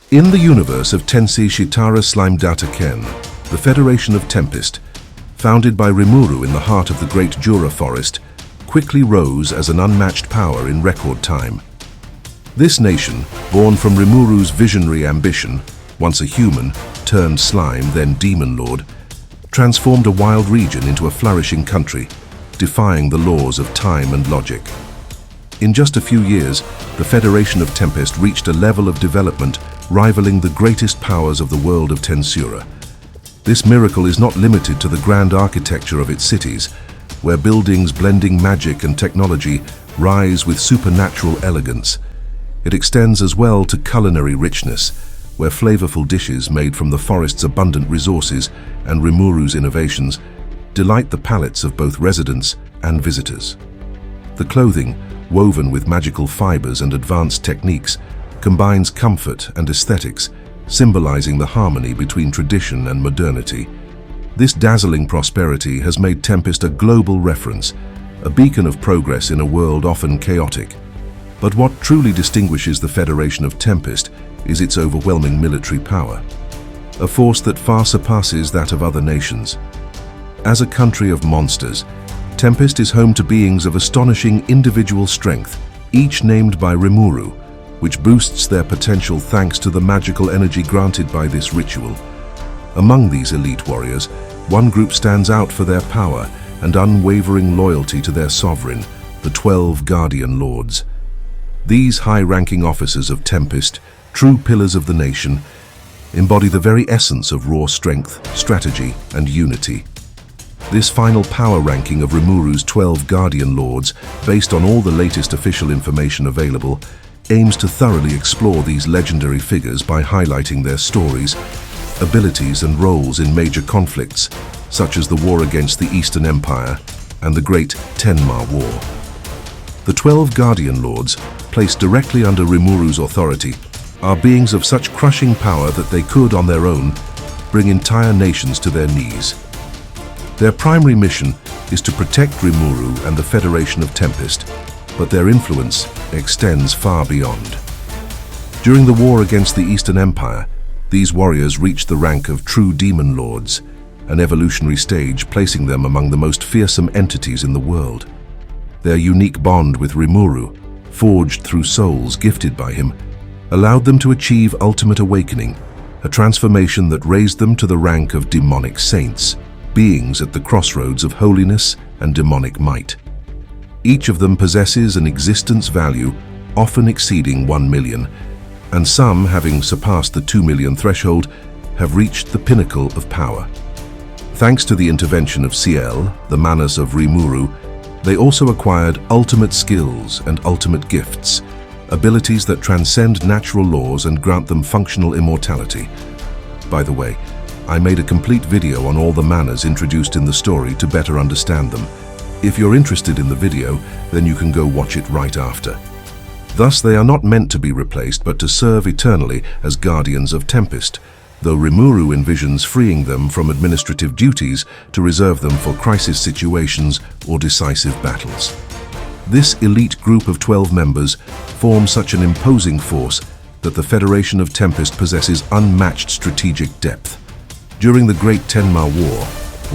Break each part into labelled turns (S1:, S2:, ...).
S1: In the universe of Tensei Shitara Slime Datta Ken, the Federation of Tempest, founded by Rimuru in the heart of the Great Jura Forest, quickly rose as an unmatched power in record time. This nation, born from Rimuru's visionary ambition, once a human, turned slime, then demon lord, transformed a wild region into a flourishing country, defying the laws of time and logic. In just a few years, the Federation of Tempest reached a level of development rivaling the greatest powers of the world of tensura. This miracle is not limited to the grand architecture of its cities, where buildings blending magic and technology rise with supernatural elegance. It extends as well to culinary richness, where flavorful dishes made from the forest's abundant resources and Rimuru's innovations delight the palates of both residents and visitors. The clothing, woven with magical fibers and advanced techniques, combines comfort and aesthetics, symbolizing the harmony between tradition and modernity. This dazzling prosperity has made Tempest a global reference, a beacon of progress in a world often chaotic. But what truly distinguishes the Federation of Tempest is its overwhelming military power, a force that far surpasses that of other nations. As a country of monsters, Tempest is home to beings of astonishing individual strength, each named by Rimuru, which boosts their potential thanks to the magical energy granted by this ritual. Among these elite warriors, one group stands out for their power and unwavering loyalty to their sovereign, the 12 Guardian Lords. These high-ranking officers of Tempest, true pillars of the nation, embody the very essence of raw strength, strategy, and unity. This final power ranking of Rimuru's 12 Guardian Lords, based on all the latest official information available, aims to thoroughly explore these legendary figures by highlighting their stories, abilities, and roles in major conflicts, such as the war against the Eastern Empire and the Great Tenma War. The 12 Guardian Lords, placed directly under Rimuru's authority, are beings of such crushing power that they could, on their own, bring entire nations to their knees. Their primary mission is to protect Rimuru and the Federation of Tempest, but their influence extends far beyond. During the war against the Eastern Empire, these warriors reached the rank of true demon lords, an evolutionary stage placing them among the most fearsome entities in the world. Their unique bond with Rimuru, forged through souls gifted by him, allowed them to achieve ultimate awakening, a transformation that raised them to the rank of demonic saints, beings at the crossroads of holiness and demonic might. Each of them possesses an existence value often exceeding 1 million, and some, having surpassed the 2 million threshold, have reached the pinnacle of power. Thanks to the intervention of Ciel, the Manus of Rimuru, they also acquired ultimate skills and ultimate gifts, abilities that transcend natural laws and grant them functional immortality. By the way, I made a complete video on all the Manus introduced in the story to better understand them. If you're interested in the video, then you can go watch it right after. Thus, they are not meant to be replaced, but to serve eternally as guardians of Tempest, though Rimuru envisions freeing them from administrative duties to reserve them for crisis situations or decisive battles. This elite group of 12 members form such an imposing force that the Federation of Tempest possesses unmatched strategic depth. During the Great Tenma War,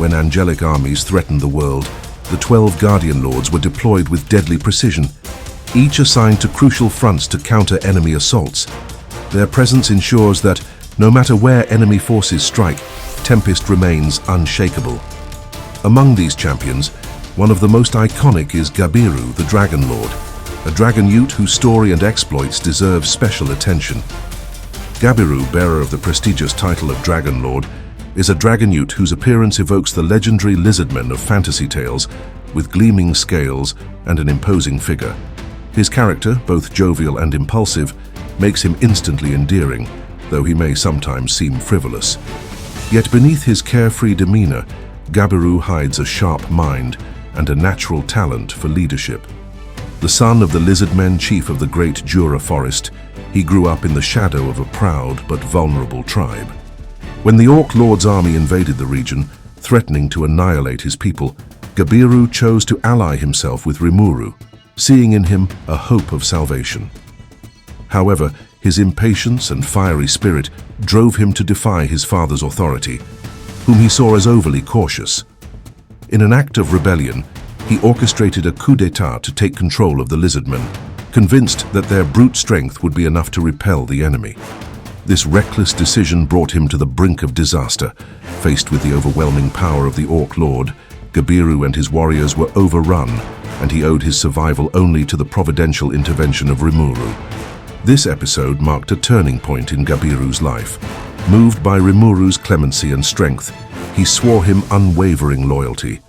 S1: when angelic armies threatened the world, the 12 Guardian Lords were deployed with deadly precision, each assigned to crucial fronts to counter enemy assaults. Their presence ensures that, no matter where enemy forces strike, Tempest remains unshakable. Among these champions, one of the most iconic is Gabiru, the Dragon Lord, a dragon youth whose story and exploits deserve special attention. Gabiru, bearer of the prestigious title of Dragon Lord, is a dragon youth whose appearance evokes the legendary lizardmen of fantasy tales, with gleaming scales and an imposing figure. His character, both jovial and impulsive, makes him instantly endearing, though he may sometimes seem frivolous. Yet beneath his carefree demeanor, Gabiru hides a sharp mind and a natural talent for leadership. The son of the lizardmen chief of the Great Jura Forest, he grew up in the shadow of a proud but vulnerable tribe. When the Orc Lord's army invaded the region, threatening to annihilate his people, Gabiru chose to ally himself with Rimuru, seeing in him a hope of salvation. However, His impatience and fiery spirit drove him to defy his father's authority, whom he saw as overly cautious. In an act of rebellion, he orchestrated a coup d'état to take control of the lizardmen, convinced that their brute strength would be enough to repel the enemy. This reckless decision brought him to the brink of disaster. Faced with the overwhelming power of the Orc Lord, Gabiru and his warriors were overrun, and he owed his survival only to the providential intervention of Rimuru. This episode marked a turning point in Gabiru's life. Moved by Rimuru's clemency and strength, he swore him unwavering loyalty.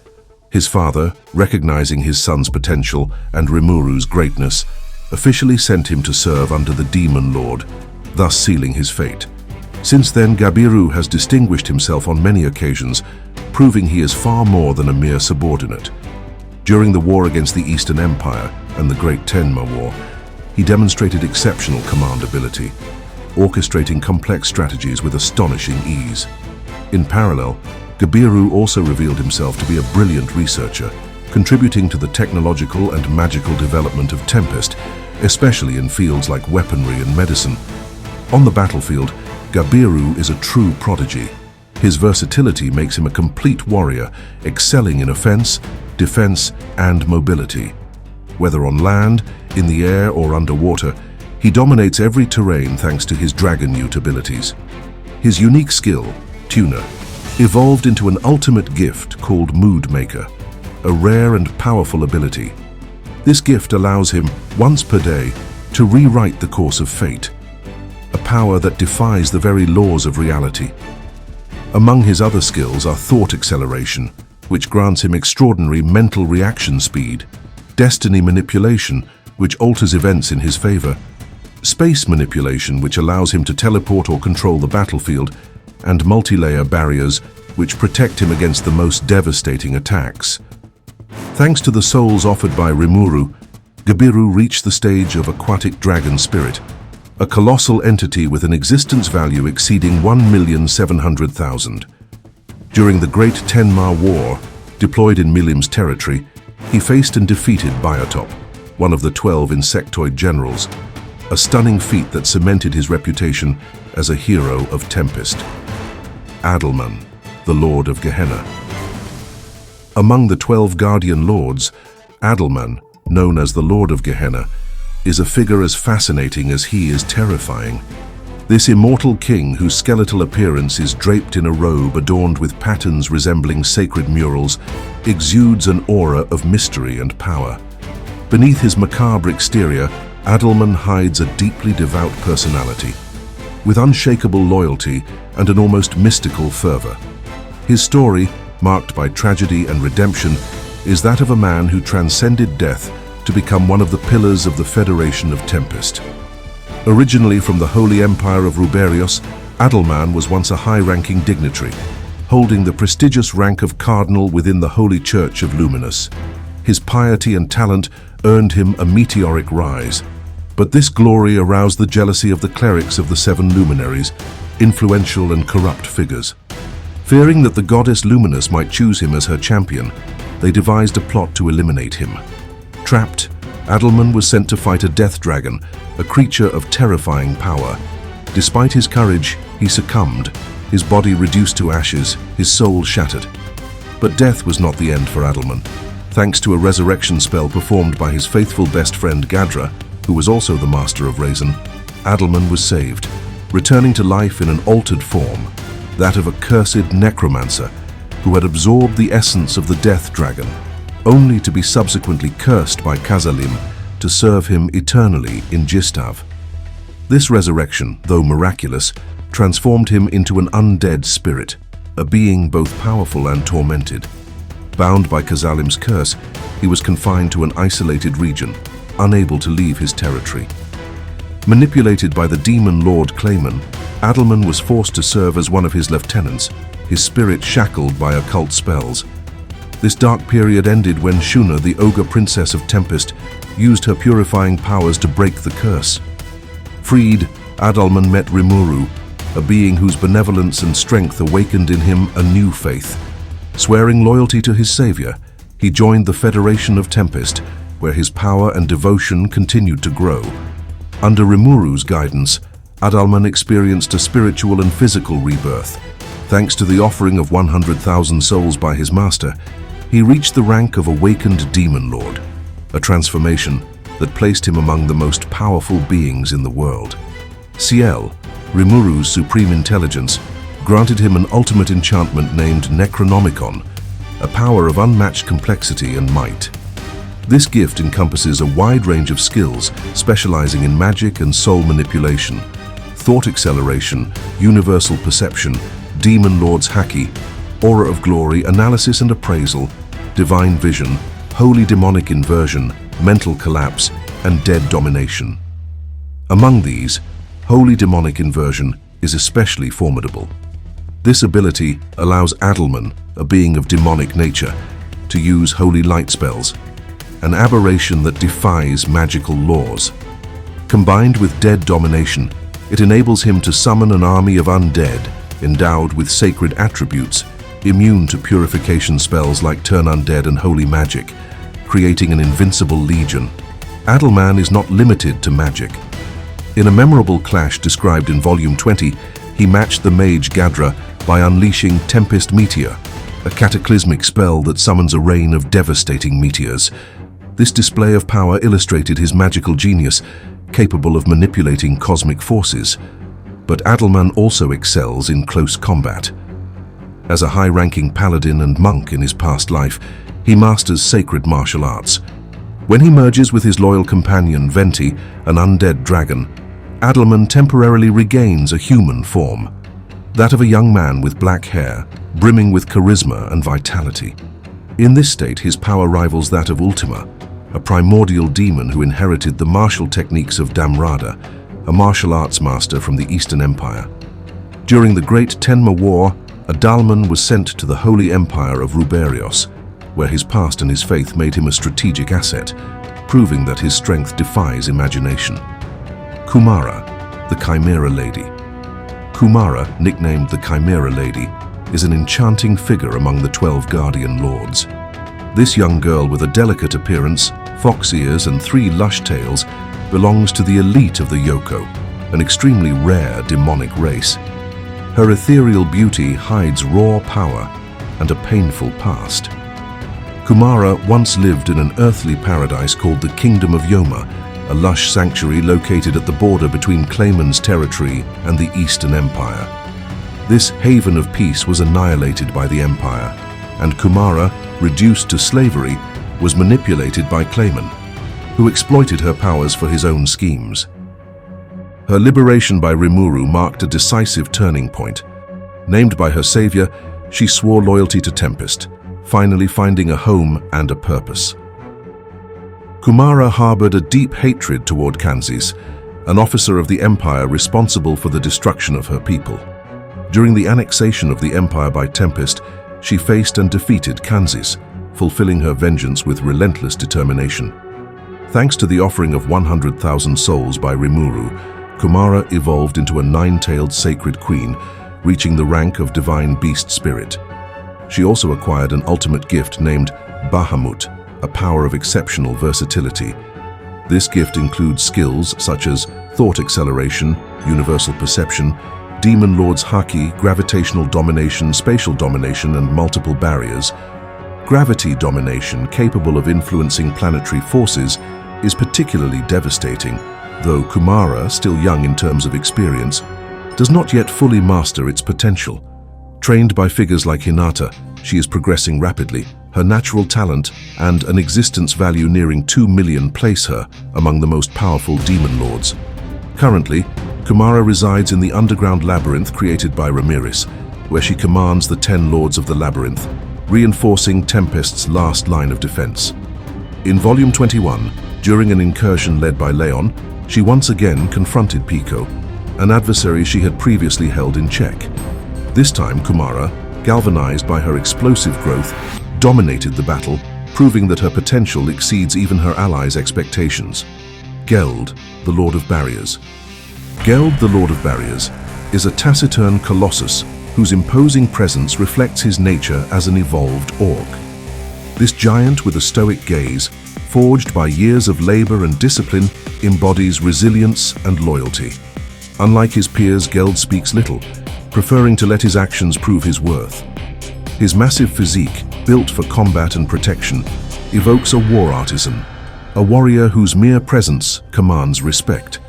S1: His father, recognizing his son's potential and Rimuru's greatness, officially sent him to serve under the Demon Lord, thus sealing his fate. Since then, Gabiru has distinguished himself on many occasions, proving he is far more than a mere subordinate. During the war against the Eastern Empire and the Great Tenma War, he demonstrated exceptional command ability, orchestrating complex strategies with astonishing ease. In parallel, Gabiru also revealed himself to be a brilliant researcher, contributing to the technological and magical development of Tempest, especially in fields like weaponry and medicine. On the battlefield, Gabiru is a true prodigy. His versatility makes him a complete warrior, excelling in offense, defense, and mobility. Whether on land, in the air, or underwater, he dominates every terrain thanks to his dragon newt abilities. His unique skill, Tuna, evolved into an ultimate gift called Mood Maker, a rare and powerful ability. This gift allows him, once per day, to rewrite the course of fate, a power that defies the very laws of reality. Among his other skills are Thought Acceleration, which grants him extraordinary mental reaction speed, Destiny Manipulation, which alters events in his favor, Space Manipulation, which allows him to teleport or control the battlefield, and Multi-Layer Barriers, which protect him against the most devastating attacks. Thanks to the souls offered by Rimuru, Gabiru reached the stage of Aquatic Dragon Spirit, a colossal entity with an existence value exceeding 1,700,000. During the Great Tenma War, deployed in Milim's territory, he faced and defeated Biotop, one of the 12 insectoid generals, a stunning feat that cemented his reputation as a hero of Tempest. Adelman, the Lord of Gehenna. Among the 12 Guardian Lords, Adelman, known as the Lord of Gehenna, is a figure as fascinating as he is terrifying. This immortal king, whose skeletal appearance is draped in a robe adorned with patterns resembling sacred murals, exudes an aura of mystery and power. Beneath his macabre exterior, Adelman hides a deeply devout personality, with unshakable loyalty and an almost mystical fervor. His story, marked by tragedy and redemption, is that of a man who transcended death to become one of the pillars of the Federation of Tempest. Originally from the Holy Empire of Ruberios, Adelman was once a high-ranking dignitary, holding the prestigious rank of cardinal within the Holy Church of Luminous. His piety and talent earned him a meteoric rise, but this glory aroused the jealousy of the clerics of the Seven Luminaries, influential and corrupt figures. Fearing that the goddess Luminous might choose him as her champion, they devised a plot to eliminate him. Trapped, Adelman was sent to fight a death dragon, a creature of terrifying power. Despite his courage, he succumbed, his body reduced to ashes, his soul shattered. But death was not the end for Adelman. Thanks to a resurrection spell performed by his faithful best friend Gadra, who was also the master of Raisin, Adelman was saved, returning to life in an altered form, that of a cursed necromancer who had absorbed the essence of the death dragon, only to be subsequently cursed by Kazalim to serve him eternally in Gistav. This resurrection, though miraculous, transformed him into an undead spirit, a being both powerful and tormented. Bound by Kazalim's curse, he was confined to an isolated region, unable to leave his territory. Manipulated by the demon lord Clayman, Adelman was forced to serve as one of his lieutenants, his spirit shackled by occult spells. This dark period ended when Shuna, the ogre princess of Tempest, used her purifying powers to break the curse. Freed, Adelman met Rimuru, a being whose benevolence and strength awakened in him a new faith. Swearing loyalty to his savior, he joined the Federation of Tempest, where his power and devotion continued to grow. Under Rimuru's guidance, Adalman experienced a spiritual and physical rebirth. Thanks to the offering of 100,000 souls by his master, he reached the rank of awakened demon lord, a transformation that placed him among the most powerful beings in the world. Ciel, Rimuru's supreme intelligence, granted him an ultimate enchantment named Necronomicon, a power of unmatched complexity and might. This gift encompasses a wide range of skills specializing in magic and soul manipulation, thought acceleration, universal perception, demon lord's haki, aura of glory, analysis and appraisal, divine vision, holy demonic inversion, mental collapse, and dead domination. Among these, holy demonic inversion is especially formidable. This ability allows Adalman, a being of demonic nature, to use holy light spells, an aberration that defies magical laws. Combined with dead domination, it enables him to summon an army of undead endowed with sacred attributes, immune to purification spells like turn undead and holy magic, creating an invincible legion. Adalman is not limited to magic. In a memorable clash described in Volume 20, he matched the mage Gadra by unleashing Tempest Meteor, a cataclysmic spell that summons a rain of devastating meteors. This display of power illustrated his magical genius, capable of manipulating cosmic forces. But Adalman also excels in close combat. As a high-ranking paladin and monk in his past life, he masters sacred martial arts. When he merges with his loyal companion Venti, an undead dragon, Adalman temporarily regains a human form, that of a young man with black hair, brimming with charisma and vitality. In this state, his power rivals that of Ultima, a primordial demon who inherited the martial techniques of Damrada, a martial arts master from the Eastern Empire. During the Great Tenma War, Adalman was sent to the Holy Empire of Ruberios, where his past and his faith made him a strategic asset, proving that his strength defies imagination. Kumara, the Chimera Lady. Kumara, nicknamed the Chimera Lady, is an enchanting figure among the 12 Guardian Lords. This young girl with a delicate appearance, fox ears and 3 lush tails belongs to the elite of the Yoko, an extremely rare demonic race. Her ethereal beauty hides raw power and a painful past. Kumara once lived in an earthly paradise called the Kingdom of Yoma, a lush sanctuary located at the border between Clayman's territory and the Eastern Empire. This haven of peace was annihilated by the Empire, and Kumara, reduced to slavery, was manipulated by Clayman, who exploited her powers for his own schemes. Her liberation by Rimuru marked a decisive turning point. Named by her savior, she swore loyalty to Tempest, finally finding a home and a purpose. Kumara harbored a deep hatred toward Kanzis, an officer of the Empire responsible for the destruction of her people. During the annexation of the Empire by Tempest, she faced and defeated Kanzis, fulfilling her vengeance with relentless determination. Thanks to the offering of 100,000 souls by Rimuru, Kumara evolved into a 9-tailed sacred queen, reaching the rank of divine beast spirit. She also acquired an ultimate gift named Bahamut, a power of exceptional versatility. This gift includes skills such as thought acceleration, universal perception, demon lord's haki, gravitational domination, spatial domination, and multiple barriers. Gravity domination, capable of influencing planetary forces, is particularly devastating, though Kumara, still young in terms of experience, does not yet fully master its potential. Trained by figures like Hinata, she is progressing rapidly. Her natural talent and an existence value nearing 2 million place her among the most powerful demon lords. Currently, Kumara resides in the underground labyrinth created by Ramirez, where she commands the 10 lords of the labyrinth, reinforcing Tempest's last line of defense. In Volume 21, during an incursion led by Leon, she once again confronted Pico, an adversary she had previously held in check. This time, Kumara, galvanized by her explosive growth, dominated the battle, proving that her potential exceeds even her allies' expectations. Geld, the Lord of Barriers. Geld, the Lord of Barriers, is a taciturn colossus whose imposing presence reflects his nature as an evolved orc. This giant with a stoic gaze, forged by years of labor and discipline, embodies resilience and loyalty. Unlike his peers, Geld speaks little, preferring to let his actions prove his worth. His massive physique, built for combat and protection, evokes a war artisan, a warrior whose mere presence commands respect.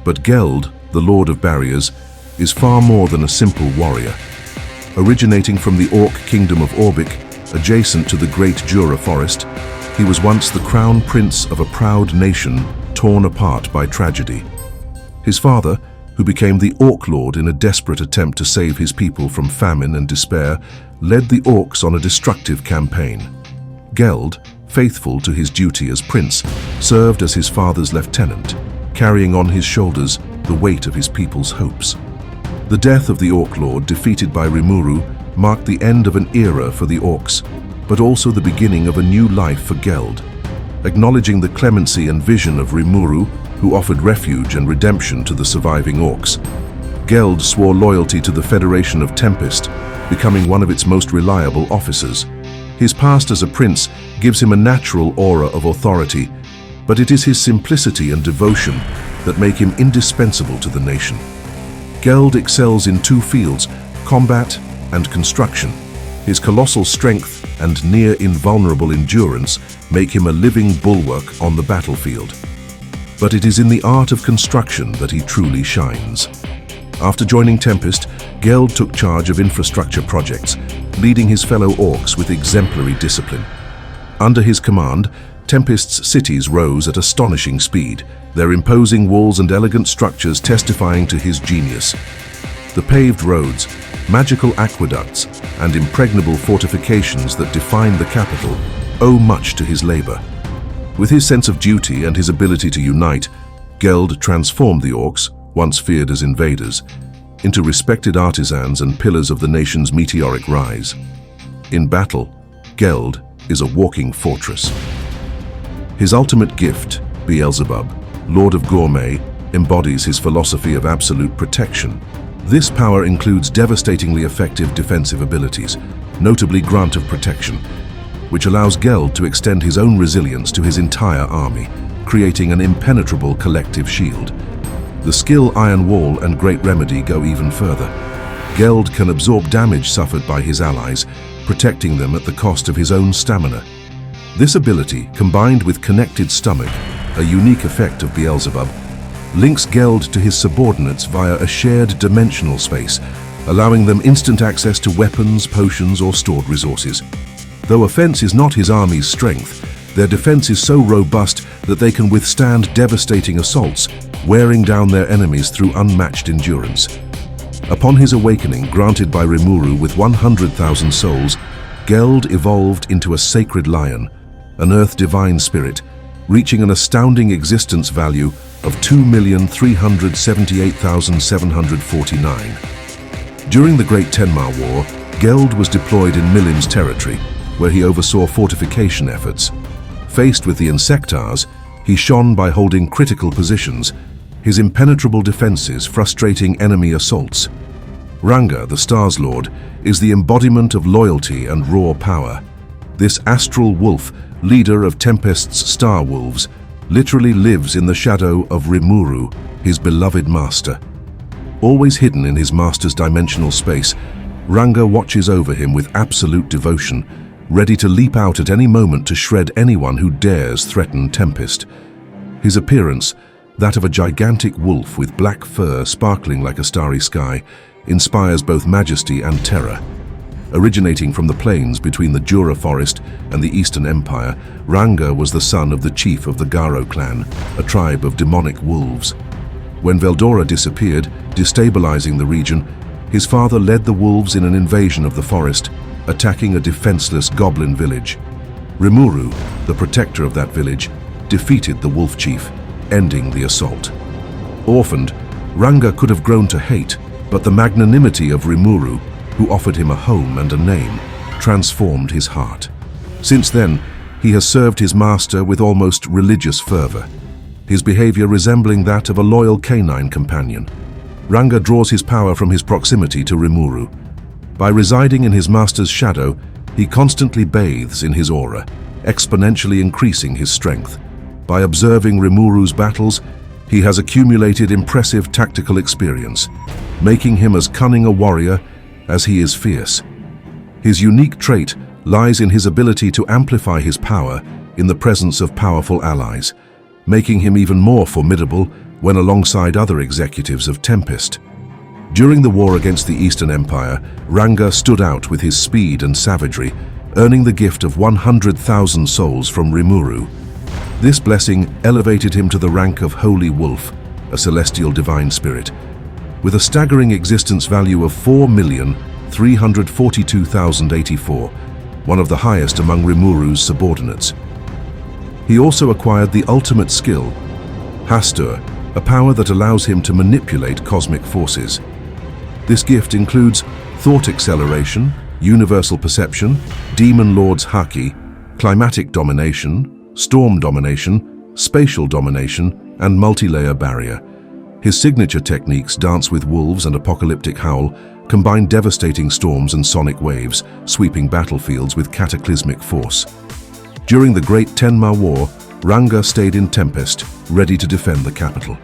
S1: But Geld, the Lord of Barriers, is far more than a simple warrior. Originating from the Orc kingdom of Orbic, adjacent to the Great Jura Forest, he was once the crown prince of a proud nation torn apart by tragedy. His father, who became the Orc Lord in a desperate attempt to save his people from famine and despair, led the Orcs on a destructive campaign. Geld, faithful to his duty as prince, served as his father's lieutenant, carrying on his shoulders the weight of his people's hopes. The death of the Orc Lord, defeated by Rimuru, marked the end of an era for the Orcs, but also the beginning of a new life for Geld. Acknowledging the clemency and vision of Rimuru, who offered refuge and redemption to the surviving Orcs, Geld swore loyalty to the Federation of Tempest, becoming one of its most reliable officers. His past as a prince gives him a natural aura of authority, but it is his simplicity and devotion that make him indispensable to the nation. Geld excels in two fields, combat and construction. His colossal strength and near-invulnerable endurance make him a living bulwark on the battlefield. But it is in the art of construction that he truly shines. After joining Tempest, Geld took charge of infrastructure projects, leading his fellow Orcs with exemplary discipline. Under his command, Tempest's cities rose at astonishing speed, their imposing walls and elegant structures testifying to his genius. The paved roads, magical aqueducts, and impregnable fortifications that define the capital owe much to his labor. With his sense of duty and his ability to unite, Geld transformed the Orcs, once feared as invaders, into respected artisans and pillars of the nation's meteoric rise. In battle, Geld is a walking fortress. His ultimate gift, Beelzebub, Lord of Gourmet, embodies his philosophy of absolute protection. This power includes devastatingly effective defensive abilities, notably Grant of Protection, which allows Geld to extend his own resilience to his entire army, creating an impenetrable collective shield. The skill Iron Wall and Great Remedy go even further. Geld can absorb damage suffered by his allies, protecting them at the cost of his own stamina. This ability, combined with Connected Stomach, a unique effect of Beelzebub, links Geld to his subordinates via a shared dimensional space, allowing them instant access to weapons, potions, or stored resources. Though offense is not his army's strength, their defense is so robust that they can withstand devastating assaults, wearing down their enemies through unmatched endurance. Upon his awakening, granted by Rimuru with 100,000 souls, Geld evolved into a sacred lion, an earth divine spirit, reaching an astounding existence value of 2,378,749. During the Great Tenma War, Geld was deployed in Milim's territory, where he oversaw fortification efforts. Faced with the Insectars, he shone by holding critical positions, his impenetrable defenses frustrating enemy assaults. Ranga, the Stars Lord, is the embodiment of loyalty and raw power. This astral wolf, leader of Tempest's Star Wolves, literally lives in the shadow of Rimuru, his beloved master. Always hidden in his master's dimensional space, Ranga watches over him with absolute devotion, ready to leap out at any moment to shred anyone who dares threaten Tempest. His appearance, that of a gigantic wolf with black fur sparkling like a starry sky, inspires both majesty and terror. Originating from the plains between the Jura Forest and the Eastern Empire, Ranga was the son of the chief of the Garo clan, a tribe of demonic wolves. When Veldora disappeared, destabilizing the region, his father led the wolves in an invasion of the forest, attacking a defenseless goblin village. Rimuru, the protector of that village, defeated the wolf chief, ending the assault. Orphaned, Ranga could have grown to hate, but the magnanimity of Rimuru, who offered him a home and a name, transformed his heart. Since then, he has served his master with almost religious fervor, his behavior resembling that of a loyal canine companion. Ranga draws his power from his proximity to Rimuru. By residing in his master's shadow, he constantly bathes in his aura, exponentially increasing his strength. By observing Rimuru's battles, he has accumulated impressive tactical experience, making him as cunning a warrior as he is fierce. His unique trait lies in his ability to amplify his power in the presence of powerful allies, making him even more formidable when alongside other executives of Tempest. During the war against the Eastern Empire, Ranga stood out with his speed and savagery, earning the gift of 100,000 souls from Rimuru. This blessing elevated him to the rank of Holy Wolf, a celestial divine spirit, with a staggering existence value of 4,342,084, one of the highest among Rimuru's subordinates. He also acquired the ultimate skill, Hastur, a power that allows him to manipulate cosmic forces. This gift includes thought acceleration, universal perception, demon lord's haki, climatic domination, storm domination, spatial domination, and multi-layer barrier. His signature techniques, Dance with Wolves and Apocalyptic Howl, combine devastating storms and sonic waves, sweeping battlefields with cataclysmic force. During the Great Tenma War, Ranga stayed in Tempest, ready to defend the capital.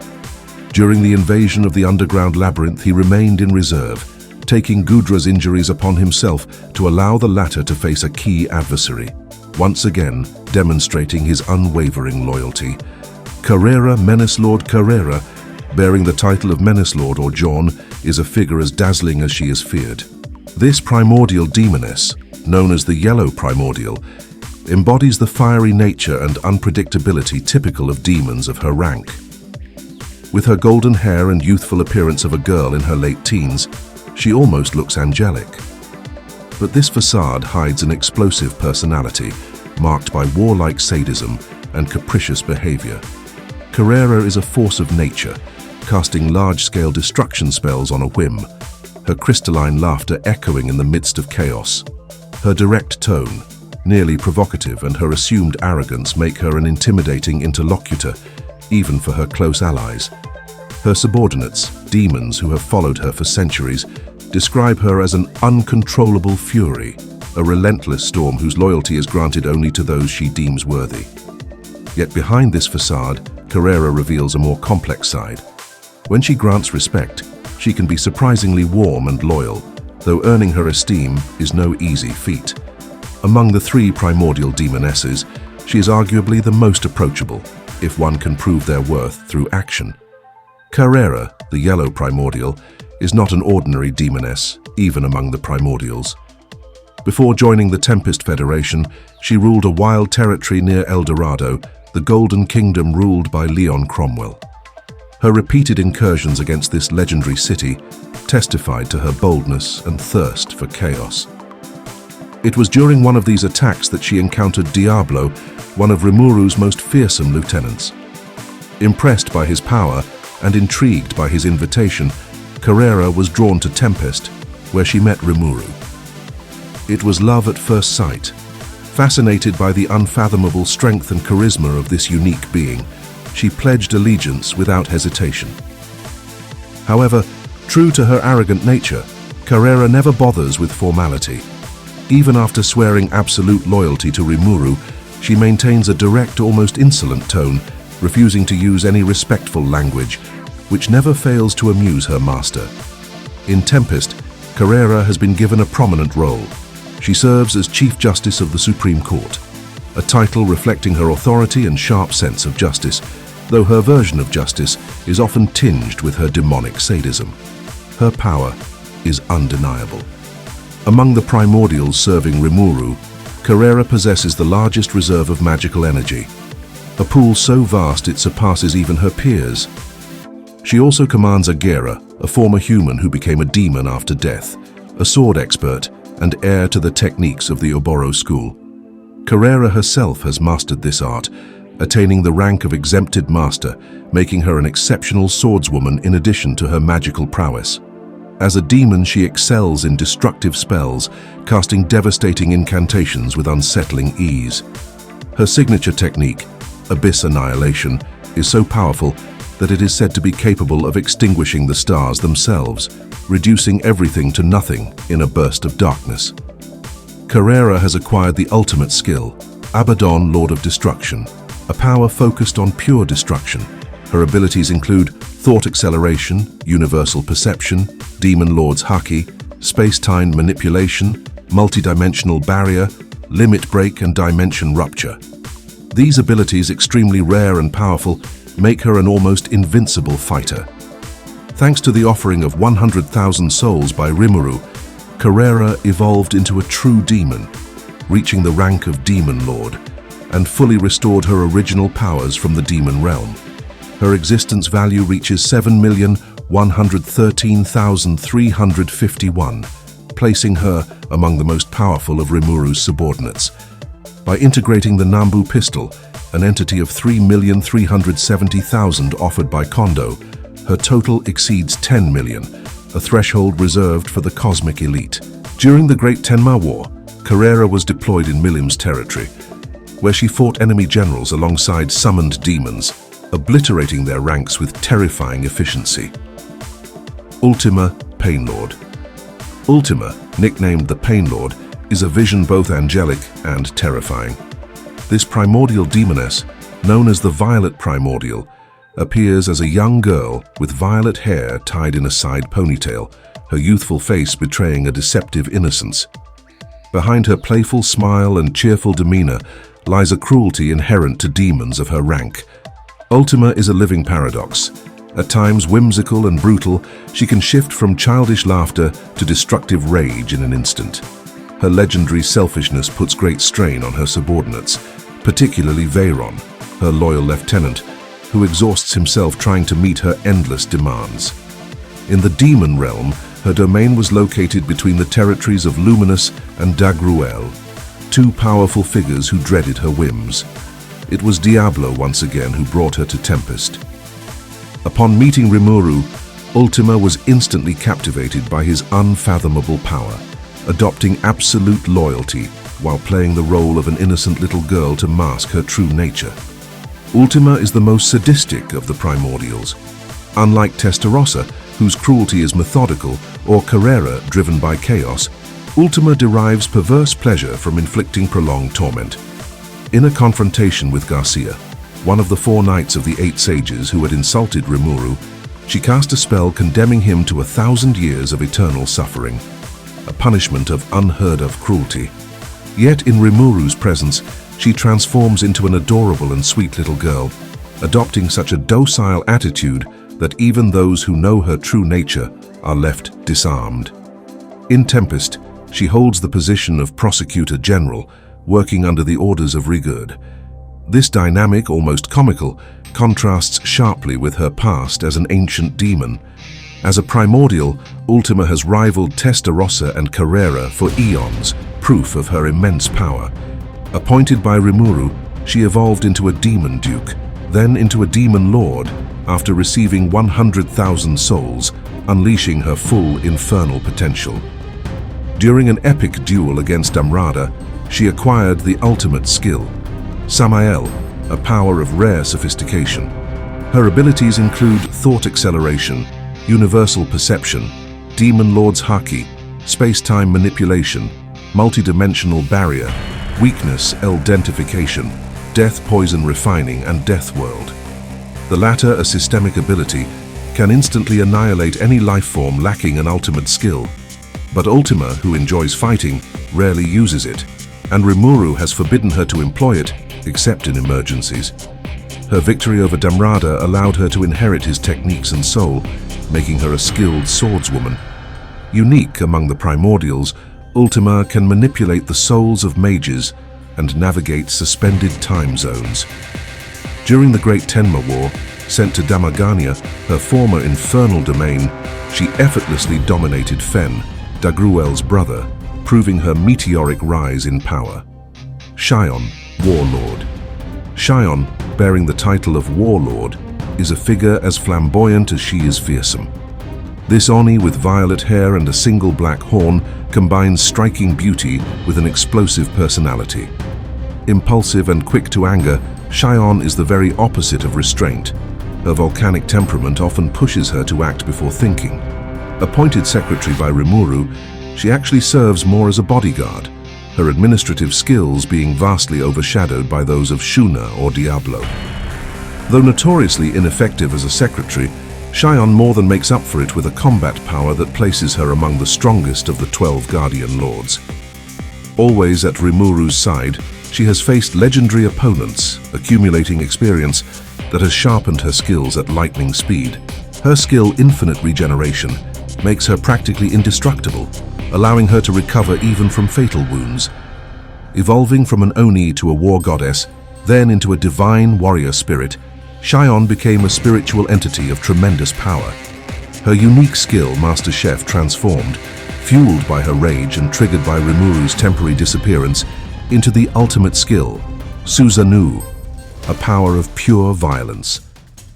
S1: During the invasion of the underground labyrinth, he remained in reserve, taking Gudra's injuries upon himself to allow the latter to face a key adversary, once again demonstrating his unwavering loyalty. Carrera, Menace Lord Carrera, bearing the title of Menace Lord or John, is a figure as dazzling as she is feared. This primordial demoness, known as the Yellow Primordial, embodies the fiery nature and unpredictability typical of demons of her rank. With her golden hair and youthful appearance of a girl in her late teens, she almost looks angelic. But this facade hides an explosive personality, marked by warlike sadism and capricious behavior. Carrera is a force of nature, casting large-scale destruction spells on a whim, her crystalline laughter echoing in the midst of chaos. Her direct tone, nearly provocative, and her assumed arrogance make her an intimidating interlocutor, even for her close allies. Her subordinates, demons who have followed her for centuries, describe her as an uncontrollable fury, a relentless storm whose loyalty is granted only to those she deems worthy. Yet behind this facade, Carrera reveals a more complex side. When she grants respect, she can be surprisingly warm and loyal, though earning her esteem is no easy feat. Among the three primordial demonesses, she is arguably the most approachable, if one can prove their worth through action. Carrera, the Yellow Primordial, is not an ordinary demoness, even among the primordials. Before joining the Tempest Federation, she ruled a wild territory near El Dorado, the Golden Kingdom ruled by Leon Cromwell. Her repeated incursions against this legendary city testified to her boldness and thirst for chaos. It was during one of these attacks that she encountered Diablo, one of Rimuru's most fearsome lieutenants. Impressed by his power and intrigued by his invitation, Carrera was drawn to Tempest, where she met Rimuru. It was love at first sight. Fascinated by the unfathomable strength and charisma of this unique being, she pledged allegiance without hesitation. However, true to her arrogant nature, Carrera never bothers with formality. Even after swearing absolute loyalty to Rimuru, she maintains a direct, almost insolent tone, refusing to use any respectful language, which never fails to amuse her master. In Tempest, Carrera has been given a prominent role. She serves as Chief Justice of the Supreme Court, a title reflecting her authority and sharp sense of justice, though her version of justice is often tinged with her demonic sadism. Her power is undeniable. Among the primordials serving Rimuru, Carrera possesses the largest reserve of magical energy, a pool so vast it surpasses even her peers. She also commands Agera, a former human who became a demon after death, a sword expert and heir to the techniques of the Oboro school. Carrera herself has mastered this art, attaining the rank of exempted master, making her an exceptional swordswoman in addition to her magical prowess. As a demon, she excels in destructive spells, casting devastating incantations with unsettling ease. Her signature technique, Abyss Annihilation, is so powerful that it is said to be capable of extinguishing the stars themselves, reducing everything to nothing in a burst of darkness. Carrera has acquired the ultimate skill, Abaddon, Lord of Destruction, a power focused on pure destruction. Her abilities include Thought Acceleration, Universal Perception, Demon Lord's Haki, Space-Time Manipulation, Multidimensional Barrier, Limit Break and Dimension Rupture. These abilities, extremely rare and powerful, make her an almost invincible fighter. Thanks to the offering of 100,000 souls by Rimuru, Carrera evolved into a true demon, reaching the rank of Demon Lord, and fully restored her original powers from the demon realm. Her existence value reaches 7,113,351, placing her among the most powerful of Rimuru's subordinates. By integrating the Nambu pistol, an entity of 3,370,000 offered by Kondo, her total exceeds 10 million, a threshold reserved for the cosmic elite. During the Great Tenma War, Carrera was deployed in Milim's territory, where she fought enemy generals alongside summoned demons, obliterating their ranks with terrifying efficiency. Ultima, Pain Lord. Ultima, nicknamed the Pain Lord, is a vision both angelic and terrifying. This primordial demoness, known as the Violet Primordial, appears as a young girl with violet hair tied in a side ponytail, her youthful face betraying a deceptive innocence. Behind her playful smile and cheerful demeanor lies a cruelty inherent to demons of her rank. Ultima is a living paradox. At times whimsical and brutal, she can shift from childish laughter to destructive rage in an instant. Her legendary selfishness puts great strain on her subordinates, particularly Veyron, her loyal lieutenant, who exhausts himself trying to meet her endless demands. In the demon realm, her domain was located between the territories of Luminous and Dagruel, two powerful figures who dreaded her whims. It was Diablo once again who brought her to Tempest. Upon meeting Rimuru, Ultima was instantly captivated by his unfathomable power, adopting absolute loyalty while playing the role of an innocent little girl to mask her true nature. Ultima is the most sadistic of the primordials. Unlike Testarossa, whose cruelty is methodical, or Carrera, driven by chaos, Ultima derives perverse pleasure from inflicting prolonged torment. In a confrontation with Garcia, one of the 4 knights of the 8 sages who had insulted Rimuru, she cast a spell condemning him to 1,000 years of eternal suffering, a punishment of unheard-of cruelty. Yet in Rimuru's presence, she transforms into an adorable and sweet little girl, adopting such a docile attitude that even those who know her true nature are left disarmed. In Tempest, she holds the position of Prosecutor General, working under the orders of Rigurd. This dynamic, almost comical, contrasts sharply with her past as an ancient demon. As a primordial, Ultima has rivaled Testarossa and Carrera for eons, proof of her immense power. Appointed by Rimuru, she evolved into a demon duke, then into a demon lord, after receiving 100,000 souls, unleashing her full infernal potential. During an epic duel against Damrada, she acquired the ultimate skill, Samael, a power of rare sophistication. Her abilities include Thought Acceleration, Universal Perception, Demon Lord's Haki, Space-Time Manipulation, Multidimensional Barrier, Weakness Identification, Death Poison Refining, and Death World. The latter, a systemic ability, can instantly annihilate any life form lacking an ultimate skill. But Ultima, who enjoys fighting, rarely uses it, and Rimuru has forbidden her to employ it, except in emergencies. Her victory over Damrada allowed her to inherit his techniques and soul, making her a skilled swordswoman. Unique among the primordials, Ultima can manipulate the souls of mages and navigate suspended time zones. During the Great Tenma War, sent to Damagania, her former infernal domain, she effortlessly dominated Fen, Dagruel's brother, proving her meteoric rise in power. Shion, Warlord. Shion, bearing the title of Warlord, is a figure as flamboyant as she is fearsome. This Oni with violet hair and a single black horn combines striking beauty with an explosive personality. Impulsive and quick to anger, Shion is the very opposite of restraint. Her volcanic temperament often pushes her to act before thinking. Appointed secretary by Rimuru, she actually serves more as a bodyguard. her administrative skills being vastly overshadowed by those of Shuna or Diablo. Though notoriously ineffective as a secretary, Xion more than makes up for it with a combat power that places her among the strongest of the 12 Guardian Lords. Always at Rimuru's side, she has faced legendary opponents, accumulating experience that has sharpened her skills at lightning speed. Her skill, Infinite Regeneration, makes her practically indestructible, allowing her to recover even from fatal wounds. Evolving from an Oni to a war goddess, then into a divine warrior spirit, Xion became a spiritual entity of tremendous power. Her unique skill, Master Chef Transformed, fueled by her rage and triggered by Rimuru's temporary disappearance, into the ultimate skill, Susanoo, a power of pure violence.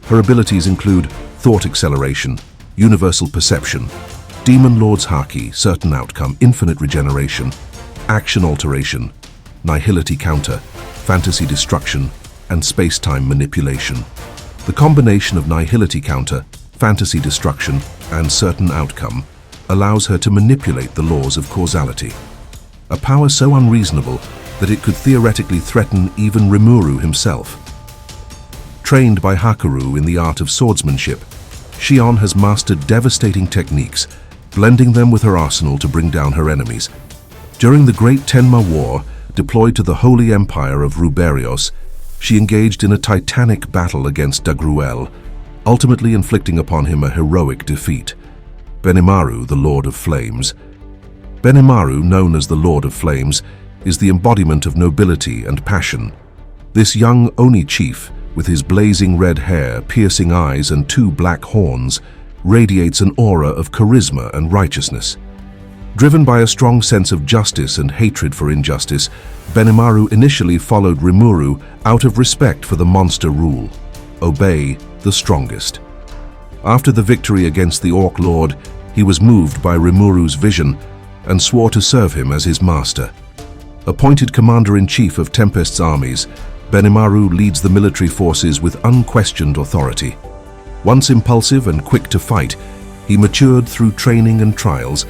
S1: Her abilities include Thought Acceleration, Universal Perception, Demon Lord's Haki, Certain Outcome, Infinite Regeneration, Action Alteration, Nihility Counter, Fantasy Destruction, and Space-Time Manipulation. The combination of Nihility Counter, Fantasy Destruction, and Certain Outcome allows her to manipulate the laws of causality. A power so unreasonable that it could theoretically threaten even Rimuru himself. Trained by Hakuryu in the art of swordsmanship, Xion has mastered devastating techniques, blending them with her arsenal to bring down her enemies. During the Great Tenma War, deployed to the Holy Empire of Ruberios, she engaged in a titanic battle against Dagruel, ultimately inflicting upon him a heroic defeat. Benimaru, the Lord of Flames. Benimaru, known as the Lord of Flames, is the embodiment of nobility and passion. This young Oni chief, with his blazing red hair, piercing eyes, and 2 black horns, radiates an aura of charisma and righteousness. Driven by a strong sense of justice and hatred for injustice, Benimaru initially followed Rimuru out of respect for the monster rule: obey the strongest. After the victory against the Orc Lord, he was moved by Rimuru's vision and swore to serve him as his master. Appointed commander-in-chief of Tempest's armies, Benimaru leads the military forces with unquestioned authority. Once impulsive and quick to fight, he matured through training and trials,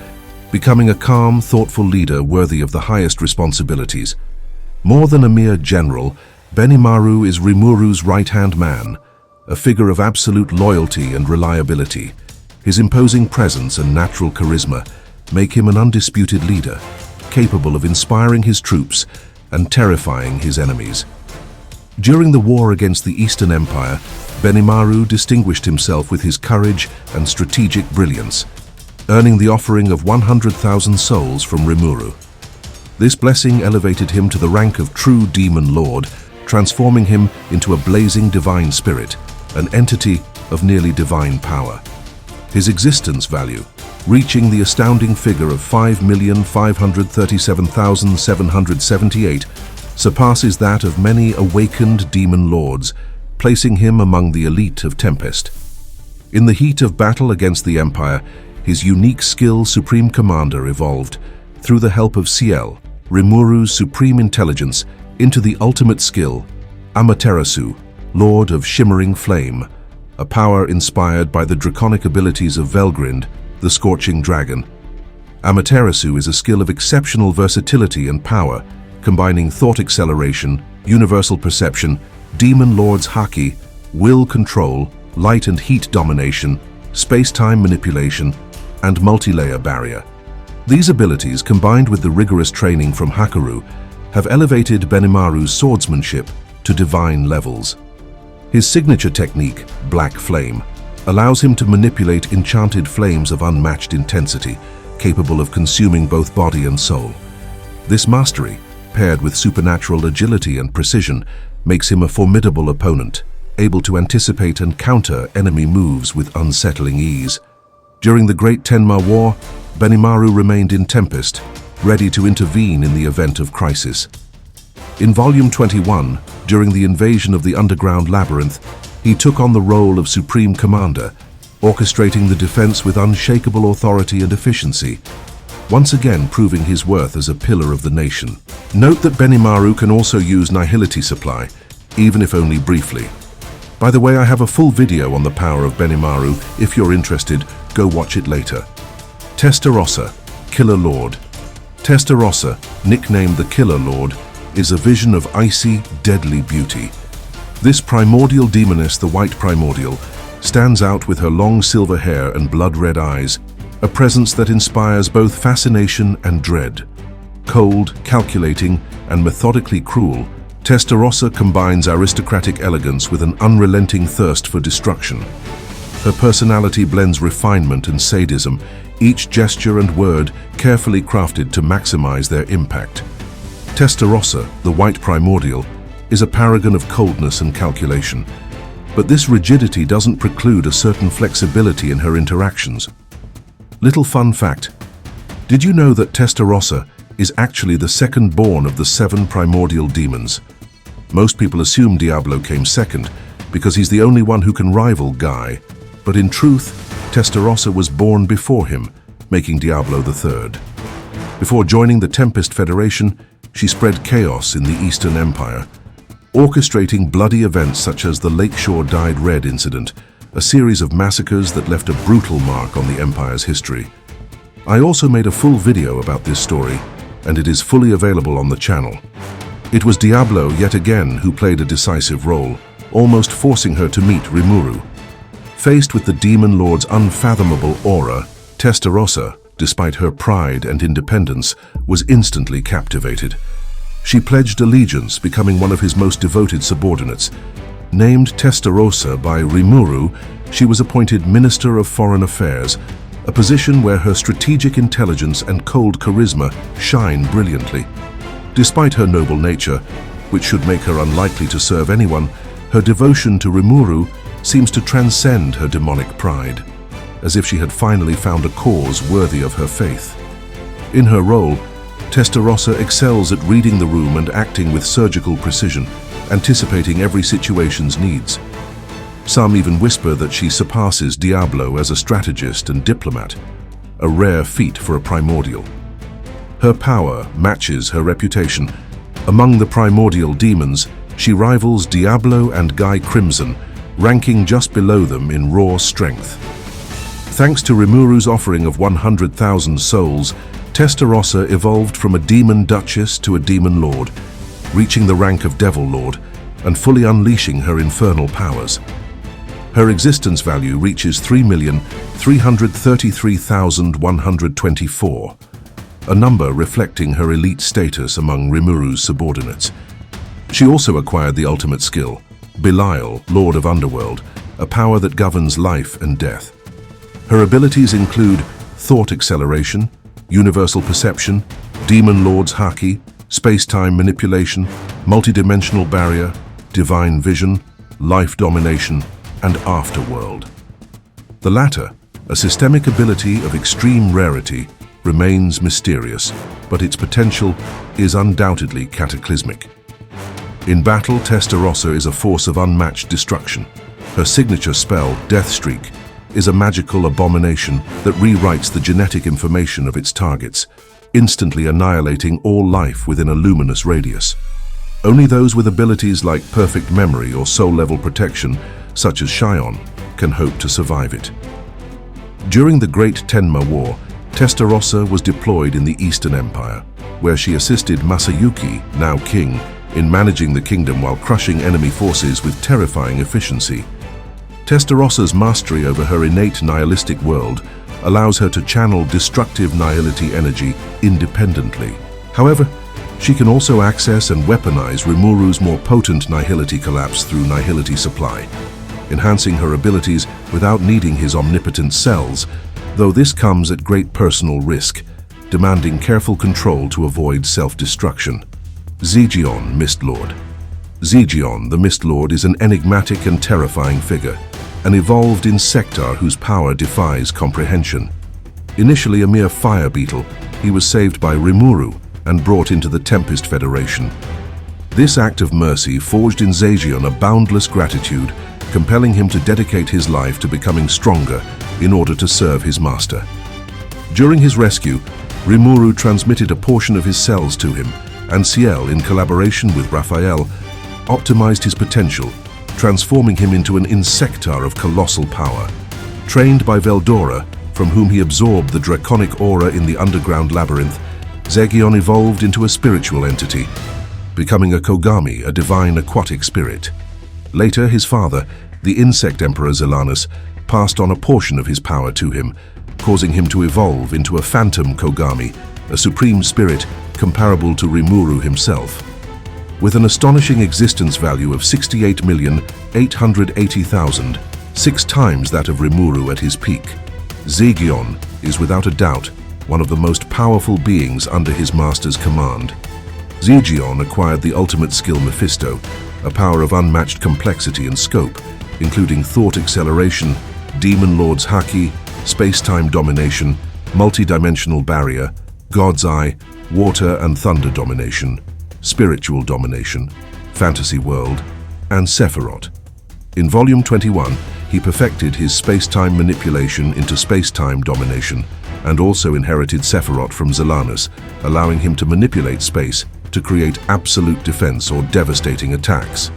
S1: becoming a calm, thoughtful leader worthy of the highest responsibilities. More than a mere general, Benimaru is Rimuru's right-hand man, a figure of absolute loyalty and reliability. His imposing presence and natural charisma make him an undisputed leader, capable of inspiring his troops and terrifying his enemies. During the war against the Eastern Empire, Benimaru distinguished himself with his courage and strategic brilliance, earning the offering of 100,000 souls from Rimuru. This blessing elevated him to the rank of true Demon Lord, transforming him into a blazing divine spirit, an entity of nearly divine power. His existence value, reaching the astounding figure of 5,537,778, surpasses that of many awakened Demon Lords, placing him among the elite of Tempest. In the heat of battle against the Empire, his unique skill Supreme Commander evolved, through the help of Ciel, Rimuru's supreme intelligence, into the ultimate skill, Amaterasu, Lord of Shimmering Flame, a power inspired by the draconic abilities of Velgrind, the Scorching Dragon. Amaterasu is a skill of exceptional versatility and power, combining thought acceleration, universal perception, Demon Lord's Haki, will control, light and heat domination, space-time manipulation, and multi-layer barrier. These abilities, combined with the rigorous training from Hakuryu, have elevated Benimaru's swordsmanship to divine levels. His signature technique, Black Flame, allows him to manipulate enchanted flames of unmatched intensity, capable of consuming both body and soul. This mastery, paired with supernatural agility and precision, makes him a formidable opponent, able to anticipate and counter enemy moves with unsettling ease. During the Great Tenma War, Benimaru remained in Tempest, ready to intervene in the event of crisis. In Volume 21, during the invasion of the Underground Labyrinth, he took on the role of Supreme Commander, orchestrating the defense with unshakable authority and efficiency, once again proving his worth as a pillar of the nation. Note that Benimaru can also use Nihility Supply, even if only briefly. By the way, I have a full video on the power of Benimaru. If you're interested, go watch it later. Testarossa, Killer Lord. Testarossa, nicknamed the Killer Lord, is a vision of icy, deadly beauty. This primordial demoness, the White Primordial, stands out with her long silver hair and blood-red eyes, a presence that inspires both fascination and dread. Cold, calculating, and methodically cruel, Testarossa combines aristocratic elegance with an unrelenting thirst for destruction. Her personality blends refinement and sadism, each gesture and word carefully crafted to maximize their impact. Testarossa, the White Primordial, is a paragon of coldness and calculation, but this rigidity doesn't preclude a certain flexibility in her interactions. Little fun fact: did you know that Testarossa is actually the second born of the 7 primordial demons? Most people assume Diablo came second because he's the only one who can rival Guy, but in truth, Testarossa was born before him, making Diablo the third. Before joining the Tempest Federation, she spread chaos in the Eastern Empire, orchestrating bloody events such as the Lakeshore Dyed Red incident, a series of massacres that left a brutal mark on the Empire's history. I also made a full video about this story, and it is fully available on the channel. It was Diablo yet again who played a decisive role, almost forcing her to meet Rimuru. Faced with the Demon Lord's unfathomable aura, Testarossa, despite her pride and independence, was instantly captivated. She pledged allegiance, becoming one of his most devoted subordinates. Named Testarossa by Rimuru, she was appointed Minister of Foreign Affairs, a position where her strategic intelligence and cold charisma shine brilliantly. Despite her noble nature, which should make her unlikely to serve anyone, her devotion to Rimuru seems to transcend her demonic pride, as if she had finally found a cause worthy of her faith. In her role, Testarossa excels at reading the room and acting with surgical precision, anticipating every situation's needs. Some even whisper that she surpasses Diablo as a strategist and diplomat, a rare feat for a primordial. Her power matches her reputation. Among the primordial demons, she rivals Diablo and Guy Crimson, ranking just below them in raw strength. Thanks to Rimuru's offering of 100,000 souls, Testarossa evolved from a demon duchess to a demon lord, reaching the rank of Devil Lord and fully unleashing her infernal powers. Her existence value reaches 3,333,124, a number reflecting her elite status among Rimuru's subordinates. She also acquired the ultimate skill, Belial, Lord of Underworld, a power that governs life and death. Her abilities include thought acceleration, universal perception, Demon Lord's Haki, space-time manipulation, multidimensional barrier, divine vision, life domination, and afterworld. The latter, a systemic ability of extreme rarity, remains mysterious, but its potential is undoubtedly cataclysmic. In battle, Testarossa is a force of unmatched destruction. Her signature spell, Death Streak, is a magical abomination that rewrites the genetic information of its targets, instantly annihilating all life within a luminous radius. Only those with abilities like perfect memory or soul-level protection, such as Shion, can hope to survive it. During the Great Tenma War, Testarossa was deployed in the Eastern Empire, where she assisted Masayuki, now king, in managing the kingdom while crushing enemy forces with terrifying efficiency. Testarossa's mastery over her innate nihilistic world allows her to channel destructive nihility energy independently. However, she can also access and weaponize Rimuru's more potent nihility collapse through nihility supply, enhancing her abilities without needing his omnipotent cells, though this comes at great personal risk, demanding careful control to avoid self-destruction. Zegion, Mist Lord. Zegion, the Mist Lord, is an enigmatic and terrifying figure, an evolved insectar whose power defies comprehension. Initially a mere fire beetle, he was saved by Rimuru and brought into the Tempest Federation. This act of mercy forged in Zegion a boundless gratitude, compelling him to dedicate his life to becoming stronger in order to serve his master. During his rescue, Rimuru transmitted a portion of his cells to him, and Ciel, in collaboration with Raphael, optimized his potential, transforming him into an insectar of colossal power. Trained by Veldora, from whom he absorbed the draconic aura in the underground labyrinth, Zegion evolved into a spiritual entity, becoming a Kogami, a divine aquatic spirit. Later, his father, the insect emperor Zelanus, passed on a portion of his power to him, causing him to evolve into a phantom Kogami, a supreme spirit comparable to Rimuru himself. With an astonishing existence value of 68,880,000, 6 times that of Rimuru at his peak, Zegion is without a doubt one of the most powerful beings under his master's command. Zegion acquired the ultimate skill Mephisto, a power of unmatched complexity and scope, including thought acceleration, Demon Lord's Haki, space-time domination, multi-dimensional barrier, God's Eye, water and thunder domination, spiritual domination, fantasy world, and Sephiroth. In Volume 21, he perfected his space-time manipulation into space-time domination, and also inherited Sephiroth from Zelanus, allowing him to manipulate space to create absolute defense or devastating attacks.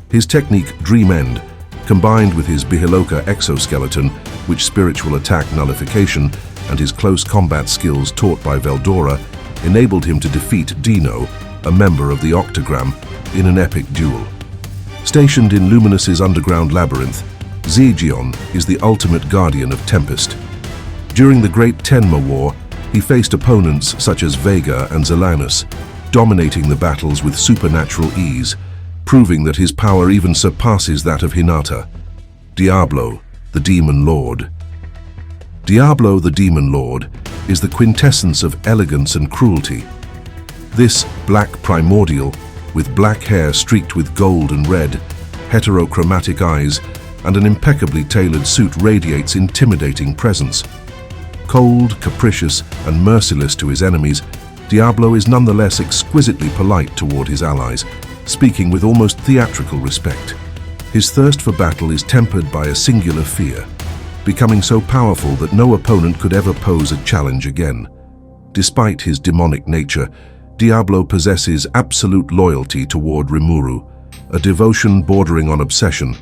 S1: His technique Dream End, combined with his Bihiloka exoskeleton, which spiritual attack nullification, and his close combat skills taught by Veldora, enabled him to defeat Dino, a member of the Octagram, in an epic duel. Stationed in Luminus's underground labyrinth, Zegion is the ultimate guardian of Tempest. During the Great Tenma War, he faced opponents such as Vega and Zelanus, dominating the battles with supernatural ease, proving that his power even surpasses that of Hinata. Diablo, the Demon Lord. Diablo, the Demon Lord, is the quintessence of elegance and cruelty. This black primordial, with black hair streaked with gold and red, heterochromatic eyes, and an impeccably tailored suit radiates intimidating presence. Cold, capricious, and merciless to his enemies, Diablo is nonetheless exquisitely polite toward his allies, speaking with almost theatrical respect. His thirst for battle is tempered by a singular fear, becoming so powerful that no opponent could ever pose a challenge again. Despite his demonic nature, Diablo possesses absolute loyalty toward Rimuru, a devotion bordering on obsession.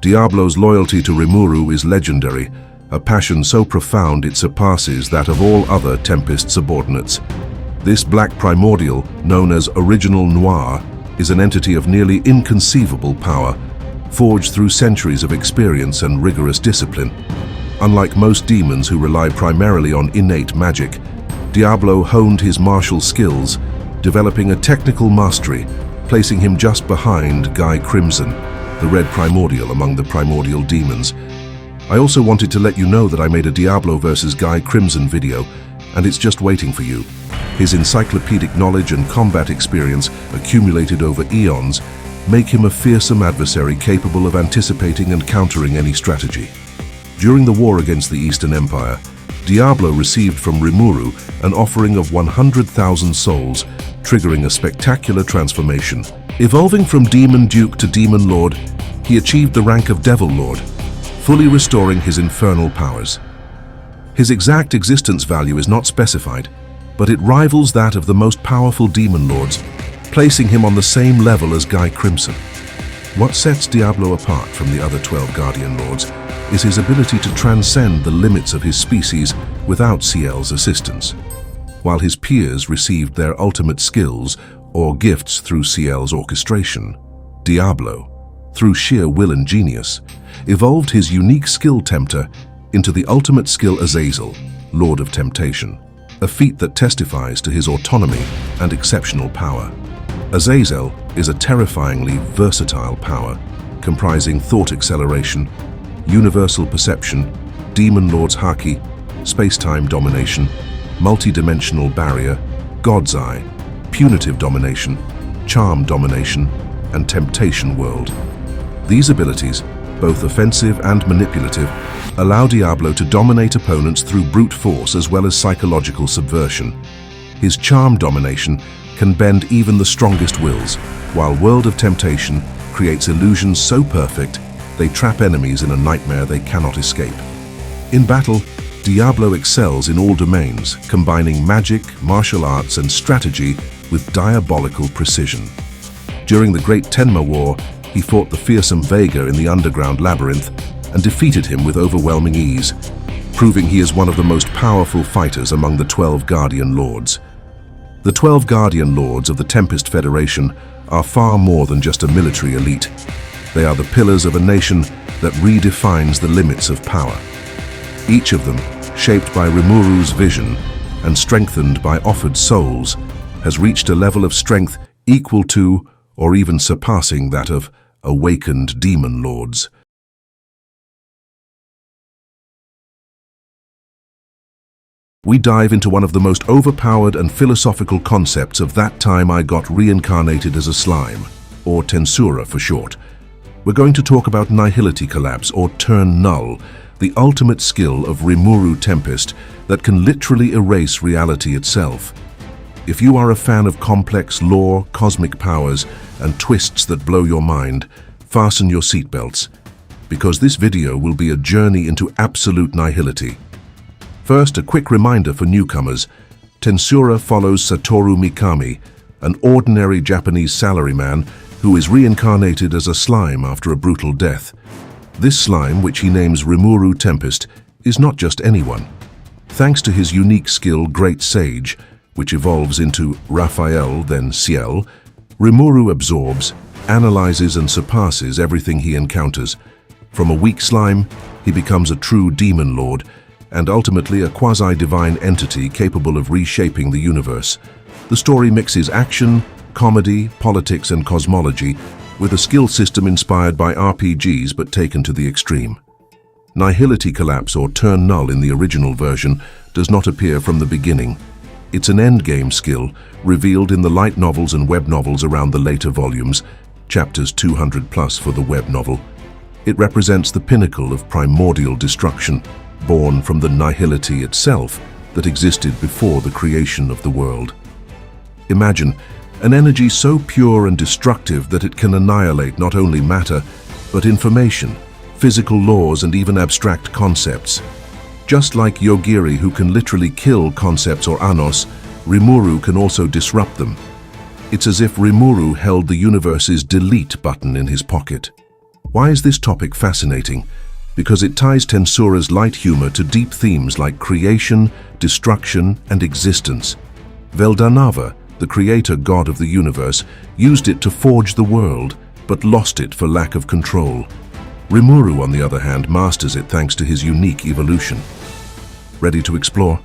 S1: Diablo's loyalty to Rimuru is legendary, a passion so profound it surpasses that of all other Tempest subordinates. This black primordial, known as Original Noir, is an entity of nearly inconceivable power, forged through centuries of experience and rigorous discipline. Unlike most demons who rely primarily on innate magic, Diablo honed his martial skills, developing a technical mastery, placing him just behind Guy Crimson, the red primordial among the primordial demons. I also wanted to let you know that I made a Diablo vs. Guy Crimson video, and it's just waiting for you. His encyclopedic knowledge and combat experience, accumulated over eons, make him a fearsome adversary capable of anticipating and countering any strategy. During the war against the Eastern Empire, Diablo received from Rimuru an offering of 100,000 souls, triggering a spectacular transformation. Evolving from Demon Duke to Demon Lord, he achieved the rank of Devil Lord, fully restoring his infernal powers. His exact existence value is not specified, but it rivals that of the most powerful Demon Lords, placing him on the same level as Guy Crimson. What sets Diablo apart from the other 12 Guardian Lords is his ability to transcend the limits of his species without Ciel's assistance. While his peers received their ultimate skills or gifts through Ciel's orchestration, Diablo, through sheer will and genius, evolved his unique skill tempter into the ultimate skill Azazel, Lord of Temptation, a feat that testifies to his autonomy and exceptional power. Azazel is a terrifyingly versatile power, comprising thought acceleration, universal perception, Demon Lord's Haki, space-time domination, multi-dimensional barrier, God's Eye, punitive domination, charm domination, and temptation world. These abilities, both offensive and manipulative, allow Diablo to dominate opponents through brute force as well as psychological subversion. His charm domination can bend even the strongest wills, while World of Temptation creates illusions so perfect they trap enemies in a nightmare they cannot escape. In battle, Diablo excels in all domains, combining magic, martial arts, and strategy with diabolical precision. During the Great Tenma War, he fought the fearsome Vega in the underground labyrinth and defeated him with overwhelming ease, proving he is one of the most powerful fighters among the 12 Guardian Lords. The 12 Guardian Lords of the Tempest Federation are far more than just a military elite. They are the pillars of a nation that redefines the limits of power. Each of them, shaped by Rimuru's vision and strengthened by offered souls, has reached a level of strength equal to or even surpassing that of awakened demon lords. We dive into one of the most overpowered and philosophical concepts of that time I got reincarnated as a slime, or tensura for short. We're going to talk about nihility collapse, or turn null, the ultimate skill of Rimuru Tempest that can literally erase reality itself. If you are a fan of complex lore, cosmic powers, and twists that blow your mind, fasten your seatbelts, because this video will be a journey into absolute nihility. First, a quick reminder for newcomers. Tensura follows Satoru Mikami, an ordinary Japanese salaryman who is reincarnated as a slime after a brutal death. This slime, which he names Rimuru Tempest, is not just anyone. Thanks to his unique skill, Great Sage, which evolves into Raphael, then Ciel, Rimuru absorbs, analyzes and surpasses everything he encounters. From a weak slime, he becomes a true demon lord, and ultimately a quasi-divine entity capable of reshaping the universe. The story mixes action, comedy, politics, and cosmology with a skill system inspired by RPGs but taken to the extreme. Nihility collapse, or turn null in the original version, does not appear from the beginning. It's an endgame skill revealed in the light novels and web novels around the later volumes, chapters 200 plus for the web novel. It represents the pinnacle of primordial destruction, born from the nihility itself that existed before the creation of the world. Imagine an energy so pure and destructive that it can annihilate not only matter, but information, physical laws, and even abstract concepts. Just like Yogiri, who can literally kill concepts or anos, Rimuru can also disrupt them. It's as if Rimuru held the universe's delete button in his pocket. Why is this topic fascinating? Because it ties Tensura's light humor to deep themes like creation, destruction, and existence. Veldanava, the creator god of the universe, used it to forge the world, but lost it for lack of control. Rimuru, on the other hand, masters it thanks to his unique evolution. Ready to explore?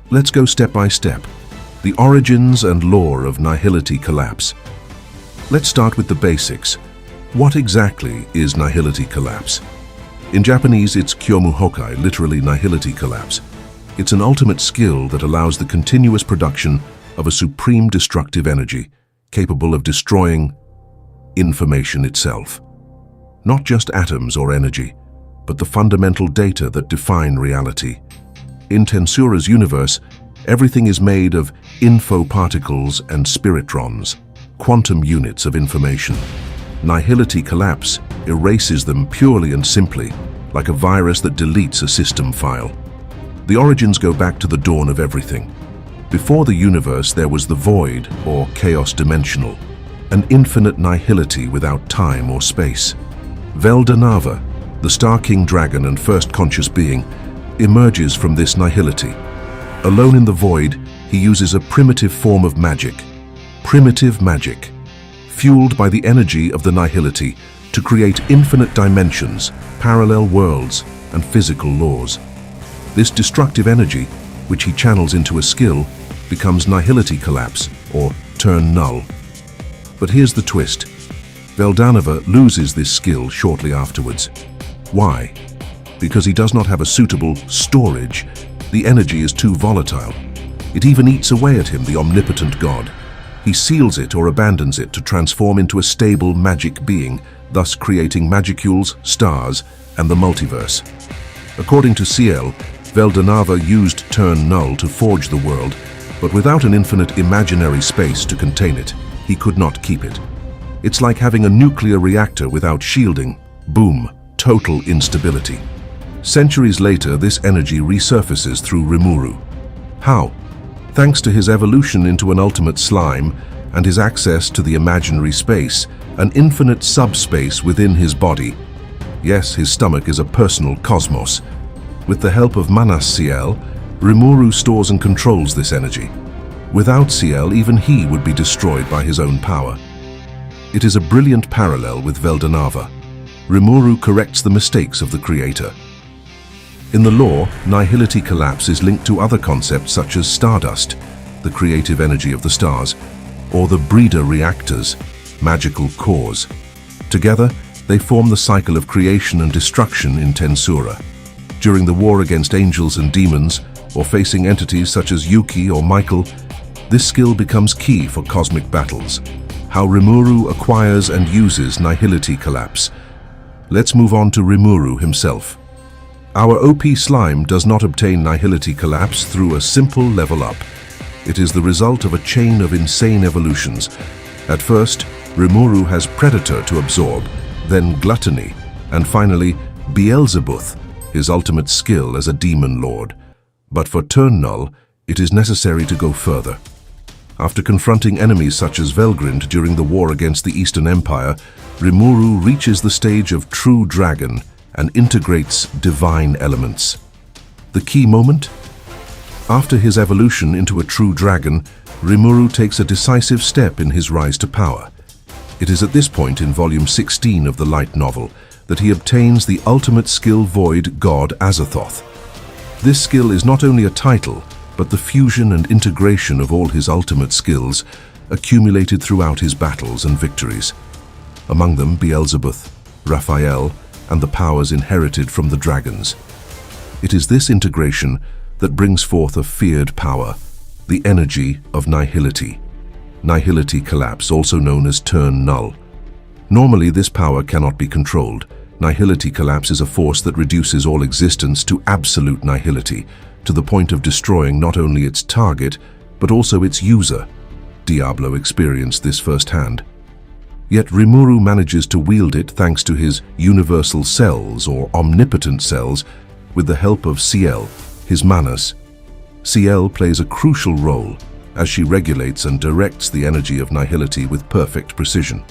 S1: Let's go step by step. The origins and lore of nihility collapse. Let's start with the basics. What exactly is nihility collapse? In Japanese, it's kyomu hokai, literally nihility collapse. It's an ultimate skill that allows the continuous production of a supreme destructive energy, capable of destroying information itself. Not just atoms or energy, but the fundamental data that define reality. In Tensura's universe, everything is made of info particles and spiritrons, quantum units of information. Nihility collapse erases them purely and simply, like a virus that deletes a system file. The origins go back to the dawn of everything. Before the universe, there was the void, or chaos dimensional, an infinite nihility without time or space. Veldanava, the Star King dragon and first conscious being, emerges from this nihility. Alone in the void, he uses a primitive form of magic. Primitive magic, fueled by the energy of the nihility, to create infinite dimensions, parallel worlds, and physical laws. This destructive energy, which he channels into a skill, becomes nihility collapse, or turn null. But here's the twist. Veldanava loses this skill shortly afterwards. Why? Because he does not have a suitable storage. The energy is too volatile. It even eats away at him, the omnipotent god. He seals it or abandons it to transform into a stable magic being, thus creating magicules, stars, and the multiverse. According to Ciel, Veldanava used turn null to forge the world, but without an infinite imaginary space to contain it, he could not keep it. It's like having a nuclear reactor without shielding. Boom, total instability. Centuries later, this energy resurfaces through Rimuru. How? Thanks to his evolution into an ultimate slime and his access to the imaginary space, an infinite subspace within his body. Yes, his stomach is a personal cosmos. With the help of Manas Ciel, Rimuru stores and controls this energy. Without Ciel, even he would be destroyed by his own power. It is a brilliant parallel with Veldanava. Rimuru corrects the mistakes of the creator. In the lore, nihility collapse is linked to other concepts such as stardust, the creative energy of the stars, or the breeder reactors, magical cores. Together, they form the cycle of creation and destruction in Tensura. During the war against angels and demons, or facing entities such as Yuki or Michael, this skill becomes key for cosmic battles. How Rimuru acquires and uses nihility collapse. Let's move on to Rimuru himself. Our OP slime does not obtain nihility collapse through a simple level up. It is the result of a chain of insane evolutions. At first, Rimuru has Predator to absorb, then Gluttony, and finally Beelzebuth, his ultimate skill as a demon lord. But for Turn Null, it is necessary to go further. After confronting enemies such as Velgrind during the war against the Eastern Empire, Rimuru reaches the stage of True Dragon and integrates divine elements. The key moment? After his evolution into a true dragon, Rimuru takes a decisive step in his rise to power. It is at this point in volume 16 of the light novel that he obtains the ultimate skill void god Azathoth. This skill is not only a title, but the fusion and integration of all his ultimate skills accumulated throughout his battles and victories. Among them Beelzebuth, Raphael, and the powers inherited from the dragons. It is this integration that brings forth a feared power, the energy of nihility. Nihility collapse, also known as Turn Null. Normally, this power cannot be controlled. Nihility collapse is a force that reduces all existence to absolute nihility, to the point of destroying not only its target, but also its user. Diablo experienced this firsthand. Yet Rimuru manages to wield it thanks to his universal cells or omnipotent cells with the help of Ciel, his Manus. Ciel plays a crucial role as she regulates and directs the energy of nihility with perfect precision.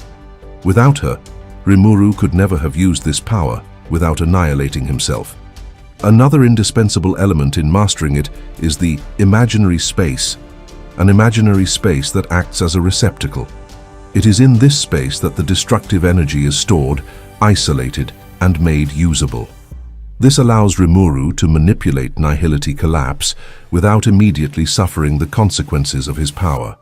S1: Without her, Rimuru could never have used this power without annihilating himself. Another indispensable element in mastering it is the imaginary space, an imaginary space that acts as a receptacle. It is in this space that the destructive energy is stored, isolated, and made usable. This allows Rimuru to manipulate nihility collapse without immediately suffering the consequences of his power.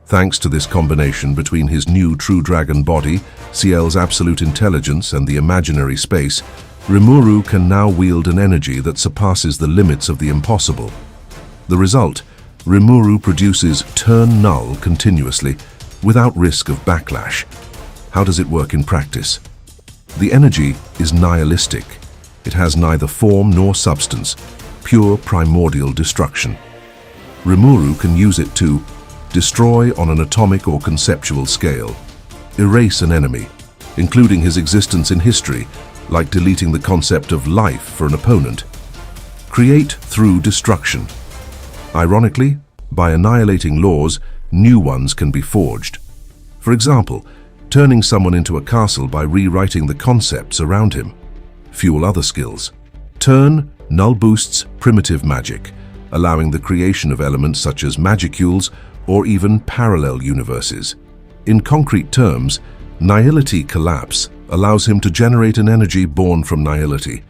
S1: Thanks to this combination between his new true dragon body, Ciel's absolute intelligence, and the imaginary space, Rimuru can now wield an energy that surpasses the limits of the impossible. The result, Rimuru produces Turn Null continuously, without risk of backlash. How does it work in practice? The energy is nihilistic. It has neither form nor substance, pure primordial destruction. Rimuru can use it to destroy on an atomic or conceptual scale, erase an enemy, including his existence in history, like deleting the concept of life for an opponent. Create through destruction. Ironically, by annihilating laws, new ones can be forged. For example, turning someone into a castle by rewriting the concepts around him. Fuel other skills. Turn Null boosts primitive magic, allowing the creation of elements such as magicules or even parallel universes. In concrete terms, nihility collapse allows him to generate an energy born from nihility,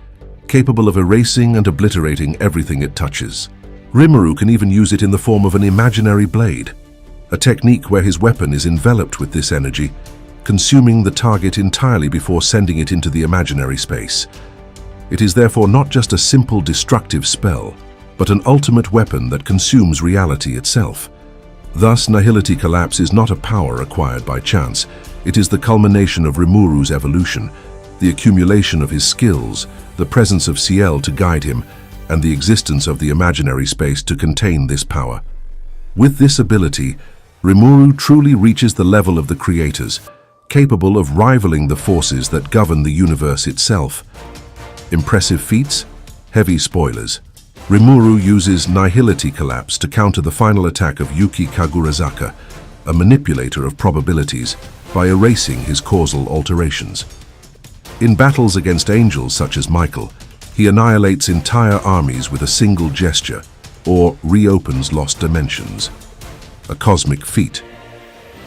S1: capable of erasing and obliterating everything it touches. Rimuru can even use it in the form of an imaginary blade, a technique where his weapon is enveloped with this energy, consuming the target entirely before sending it into the imaginary space. It is therefore not just a simple destructive spell, but an ultimate weapon that consumes reality itself. Thus, nihility collapse is not a power acquired by chance. It is the culmination of Rimuru's evolution, the accumulation of his skills, the presence of Ciel to guide him, and the existence of the imaginary space to contain this power. With this ability, Rimuru truly reaches the level of the creators, capable of rivaling the forces that govern the universe itself. Impressive feats? Heavy spoilers. Rimuru uses Nihility Collapse to counter the final attack of Yuki Kagurazaka, a manipulator of probabilities, by erasing his causal alterations. In battles against angels such as Michael, he annihilates entire armies with a single gesture, or reopens lost dimensions. a cosmic feat.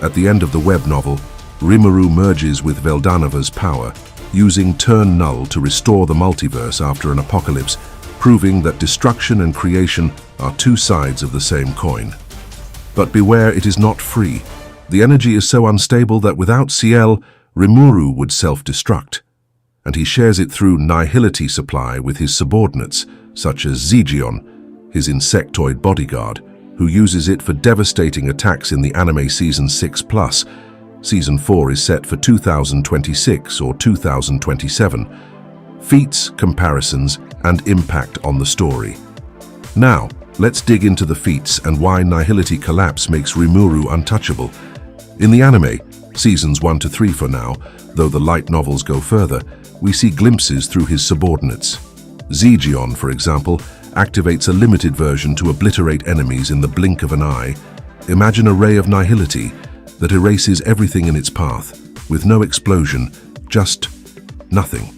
S1: At the end of the web novel, Rimuru merges with Veldanova's power, using Turn Null to restore the multiverse after an apocalypse, proving that destruction and creation are two sides of the same coin. But beware, it is not free. The energy is so unstable that without Ciel, Rimuru would self-destruct, and he shares it through nihility supply with his subordinates, such as Zigion, his insectoid bodyguard, who uses it for devastating attacks in the anime Season 6+. Season 4 is set for 2026 or 2027. Feats, comparisons, and impact on the story. Now, let's dig into the feats and why Nihility Collapse makes Rimuru untouchable. In the anime, Seasons 1 to 3 for now, though the light novels go further, we see glimpses through his subordinates. Zigion, for example, activates a limited version to obliterate enemies in the blink of an eye. Imagine a ray of nihility that erases everything in its path, with no explosion, just nothing.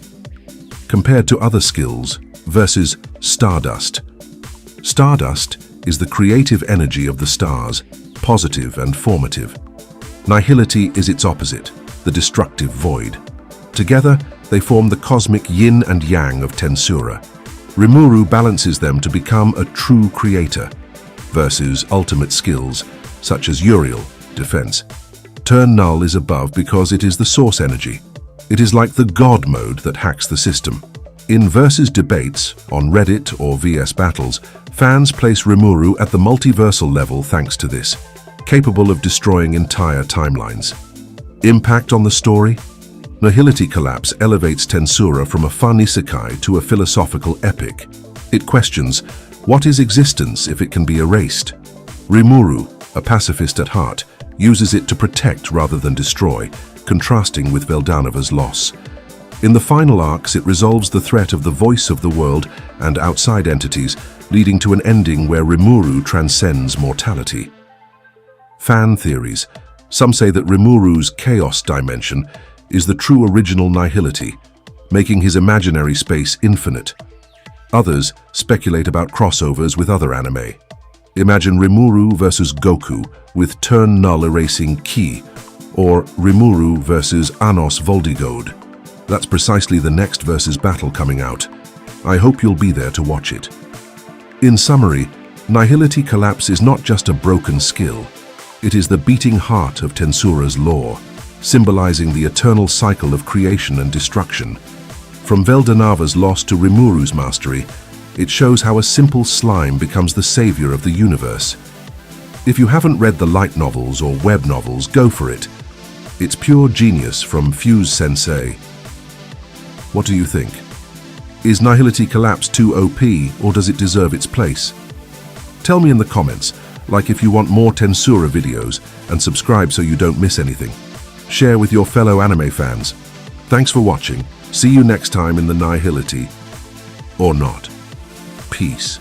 S1: Compared to other skills, versus Stardust. Stardust is the creative energy of the stars, positive and formative. Nihility is its opposite, the destructive void. Together, they form the cosmic yin and yang of tensura. Rimuru balances them to become a true creator, versus ultimate skills, such as Uriel, defense. Turn Null is above because it is the source energy. It is like the God mode that hacks the system. In versus debates, on Reddit or VS battles, fans place Rimuru at the multiversal level thanks to this, capable of destroying entire timelines. Impact on the story? Nihility Collapse elevates tensura from a fun isekai to a philosophical epic. It questions, what is existence if it can be erased? Rimuru, a pacifist at heart, uses it to protect rather than destroy, contrasting with Veldanova's loss. In the final arcs, it resolves the threat of the voice of the world and outside entities, leading to an ending where Rimuru transcends mortality. Fan theories. Some say that Rimuru's chaos dimension is the true original nihility, making his imaginary space infinite. Others speculate about crossovers with other anime. Imagine Rimuru versus Goku with Turn Null erasing Ki, or Rimuru versus Anos Voldigode. That's precisely the next versus battle coming out. I hope you'll be there to watch it. In summary, Nihility Collapse is not just a broken skill. It is the beating heart of Tensura's lore, symbolizing the eternal cycle of creation and destruction. From Veldanova's loss to Rimuru's mastery, it shows how a simple slime becomes the savior of the universe. If you haven't read the light novels or web novels, go for it. It's pure genius from Fuse Sensei. What do you think? Is Nihility Collapse too OP, or does it deserve its place? Tell me in the comments, like if you want more Tensura videos, and subscribe so you don't miss anything. Share with your fellow anime fans. Thanks for watching. See you next time in the Nihility, or not. Peace.